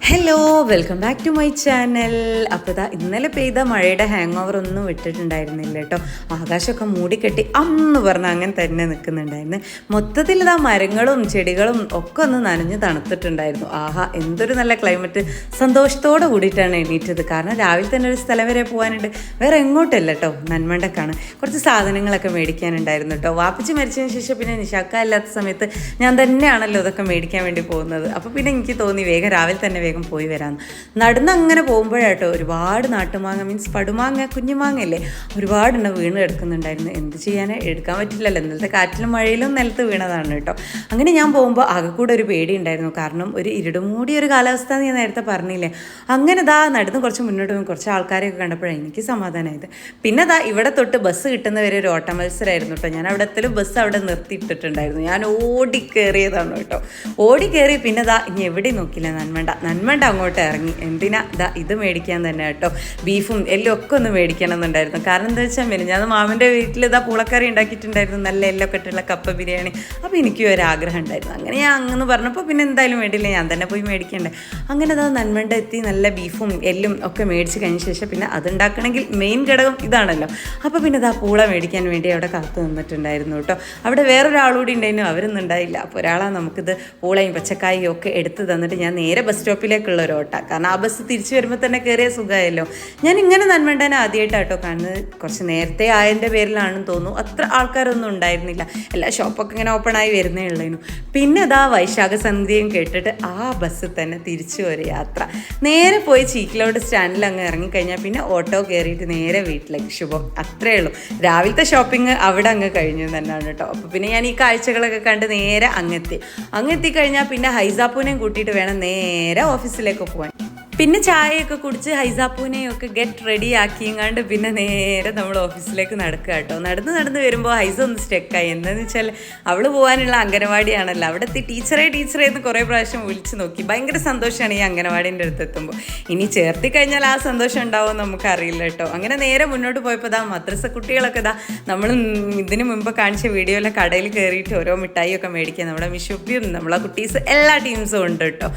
Hello, welcome back to my channel. അപ്പോൾ ഇതാ ഇന്നലെ പെയ്ത മഴയുടെ ഹാങ് ഓവർ ഒന്നും വിട്ടിട്ടുണ്ടായിരുന്നില്ല കേട്ടോ. ആകാശമൊക്കെ മൂടിക്കെട്ടി അന്ന് പറഞ്ഞാൽ അങ്ങനെ തന്നെ നിൽക്കുന്നുണ്ടായിരുന്നു. മൊത്തത്തിൽ ഇതാ മരങ്ങളും ചെടികളും ഒക്കെ ഒന്ന് നനഞ്ഞ് തണുത്തിട്ടുണ്ടായിരുന്നു. ആഹാ, എന്തൊരു നല്ല ക്ലൈമറ്റ്. സന്തോഷത്തോടെ കൂടിയിട്ടാണ് എണീറ്റത്. കാരണം രാവിലെ തന്നെ ഒരു സ്ഥലം വരെ പോകാനുണ്ട്. വേറെ എങ്ങോട്ടല്ല കേട്ടോ, നന്മണ്ടക്കാണ്. കുറച്ച് സാധനങ്ങളൊക്കെ മേടിക്കാനുണ്ടായിരുന്നു കേട്ടോ. വാപ്പച്ചി മരിച്ചതിന് ശേഷം പിന്നെ നിശാക്ക ഇല്ലാത്ത സമയത്ത് ഞാൻ തന്നെയാണല്ലോ ഇതൊക്കെ മേടിക്കാൻ വേണ്ടി പോകുന്നത്. അപ്പോൾ പിന്നെ എനിക്ക് തോന്നി വേഗം രാവിലെ തന്നെ വേഗം പോയി വരാം. നടന്ന് അങ്ങനെ പോകുമ്പോഴാട്ടോ ഒരുപാട് നാട്ടുമാങ്ങ, മീൻസ് പടുമാങ്ങ, കുഞ്ഞുമാങ്ങയല്ലേ, ഒരുപാടെണ്ണം വീണ് കിടക്കുന്നുണ്ടായിരുന്നു. എന്ത് ചെയ്യാനേ, എടുക്കാൻ പറ്റില്ലല്ലോ, ഇന്നലത്തെ കാറ്റിലും മഴയിലും നിലത്ത് വീണതാണ് കേട്ടോ. അങ്ങനെ ഞാൻ പോകുമ്പോൾ ആകെ കൂടെ ഒരു പേടി ഉണ്ടായിരുന്നു. കാരണം ഒരു ഇരുടുമൂടിയ ഒരു കാലാവസ്ഥ ഞാൻ നേരത്തെ പറഞ്ഞില്ലേ. അങ്ങനെ ദാ നടന്ന് കുറച്ച് മുന്നോട്ട് പോയി കുറച്ച് ആൾക്കാരെയൊക്കെ കണ്ടപ്പോഴാണ് എനിക്ക് സമാധാനമായത്. പിന്നെ ദാ ഇവിടെ തൊട്ട് ബസ് കിട്ടുന്നവരെ ഒരു ഓട്ട മത്സരമായിരുന്നു കേട്ടോ. ഞാൻ അവിടെ എത്തലും ബസ് അവിടെ നിർത്തിയിട്ടിട്ടുണ്ടായിരുന്നു. ഞാൻ ഓടിക്കേറിയതാണ് കേട്ടോ. ഓടിക്കേറി പിന്നെ ദാ ഇനി എവിടെ നോക്കില്ല, നന്മണ്ട അങ്ങോട്ട് ഇറങ്ങി. എന്തിനാ, ദാ ഇത് മേടിക്കാൻ തന്നെ കേട്ടോ. ബീഫും എല്ലാം ഒക്കെ ഒന്ന് മേടിക്കണം എന്നുണ്ടായിരുന്നു. കാരണം എന്താ വെച്ചാൽ ഞാൻ മാമൻ്റെ വീട്ടിൽ ഇതാ പൂളക്കറി ഉണ്ടാക്കിയിട്ടുണ്ടായിരുന്നു, നല്ല എല്ലൊക്കെ ഇട്ടുള്ള കപ്പ ബിരിയാണി. അപ്പോൾ എനിക്കും ഒരാഗ്രഹം ഉണ്ടായിരുന്നു. അങ്ങനെ ഞാൻ അങ്ങനെ പറഞ്ഞപ്പോൾ പിന്നെ എന്തായാലും വേണ്ടിയില്ല, ഞാൻ തന്നെ പോയി മേടിക്കണ്ടേ. അങ്ങനെ അതാ നന്മണ്ട എത്തി നല്ല ബീഫും എല്ലും ഒക്കെ മേടിച്ച് കഴിഞ്ഞ ശേഷം പിന്നെ അതുണ്ടാക്കണമെങ്കിൽ മെയിൻ ഘടകം ഇതാണല്ലോ. അപ്പോൾ പിന്നെ ഇതാ പൂള മേടിക്കാൻ വേണ്ടി അവിടെ കാത്തു നിന്നിട്ടുണ്ടായിരുന്നു കേട്ടോ. അവിടെ വേറൊരാളുകൂടി ഉണ്ടായിരുന്നു, അവരൊന്നും ഉണ്ടായില്ല. അപ്പോൾ ഒരാളാണ് നമുക്കിത് പൂളയും പച്ചക്കായും ഒക്കെ എടുത്ത് തന്നിട്ട് ഞാൻ നേരെ ബസ് സ്റ്റോപ്പിലേക്കുള്ള ഒരു ഓട്ട. കാരണം ആ ബസ് തിരിച്ചു വരുമ്പോൾ തന്നെ കയറിയ സുഖമായല്ലോ. ഞാൻ ഇങ്ങനെ നന്മണ്ടനെ ആദ്യമായിട്ടാട്ടോ കാണുന്നത്. കുറച്ച് നേരത്തെ ആയതിൻ്റെ പേരിലാണെന്ന് തോന്നുന്നു, അത്ര ആൾക്കാരൊന്നും ഉണ്ടായിരുന്നില്ല. എല്ലാ ഷോപ്പൊക്കെ ഇങ്ങനെ ഓപ്പൺ ആയി വരുന്നേ ഉള്ളൂ. പിന്നെ അതാ വൈശാഖ സന്ധ്യയും കേട്ടിട്ട് ആ ബസ്സിൽ തന്നെ തിരിച്ചു ഒരു യാത്ര. നേരെ പോയി ചീക്കിലോട് സ്റ്റാൻഡിൽ അങ്ങ് ഇറങ്ങിക്കഴിഞ്ഞാൽ പിന്നെ ഓട്ടോ കയറിയിട്ട് നേരെ വീട്ടിലേക്ക്. ശുഭം, അത്രേ ഉള്ളൂ. രാവിലത്തെ ഷോപ്പിംഗ് അവിടെ അങ്ങ് കഴിഞ്ഞു തന്നെയാണ് കേട്ടോ. അപ്പോൾ പിന്നെ ഞാൻ ഈ കാഴ്ചകളൊക്കെ കണ്ട് നേരെ അങ്ങെത്തിക്കഴിഞ്ഞാൽ പിന്നെ ഹൈസാപ്പൂനെയും കൂട്ടിയിട്ട് വേണം നേരെ ഓഫീസിലേക്ക് പോകാൻ. പിന്നെ ചായയൊക്കെ കുടിച്ച് ഹൈസാപ്പൂനെയൊക്കെ ഗെറ്റ് റെഡി ആക്കിയങ്ങാണ്ട് പിന്നെ നേരെ നമ്മൾ ഓഫീസിലേക്ക് നടക്കുക കേട്ടോ. നടന്ന് വരുമ്പോൾ ഹൈസ ഒന്ന് സ്റ്റെക്കായി. എന്താണെന്ന് വെച്ചാൽ അവൾ പോകാനുള്ള അംഗനവാടിയാണല്ലോ. അവിടെ എത്തി ടീച്ചറെ എന്ന് കുറേ പ്രാവശ്യം വിളിച്ച് നോക്കി. ഭയങ്കര സന്തോഷമാണ് ഈ അംഗനവാടീൻ്റെ അടുത്ത് എത്തുമ്പോൾ. ഇനി ചേർത്തി കഴിഞ്ഞാൽ ആ സന്തോഷം ഉണ്ടാവുമെന്ന് നമുക്കറിയില്ല കേട്ടോ. അങ്ങനെ നേരെ മുന്നോട്ട് പോയപ്പോൾ ഇതാ മദ്രസ കുട്ടികളൊക്കെ ഇതാ നമ്മൾ ഇതിന് മുമ്പ് കാണിച്ച വീഡിയോയിലെ കടയിൽ കയറിയിട്ട് ഓരോ മിഠായിയൊക്കെ മേടിക്കുക. നമ്മുടെ മിഷുപ്പിയും നമ്മളെ കുട്ടീസ് എല്ലാ ടീംസും ഉണ്ട് കേട്ടോ.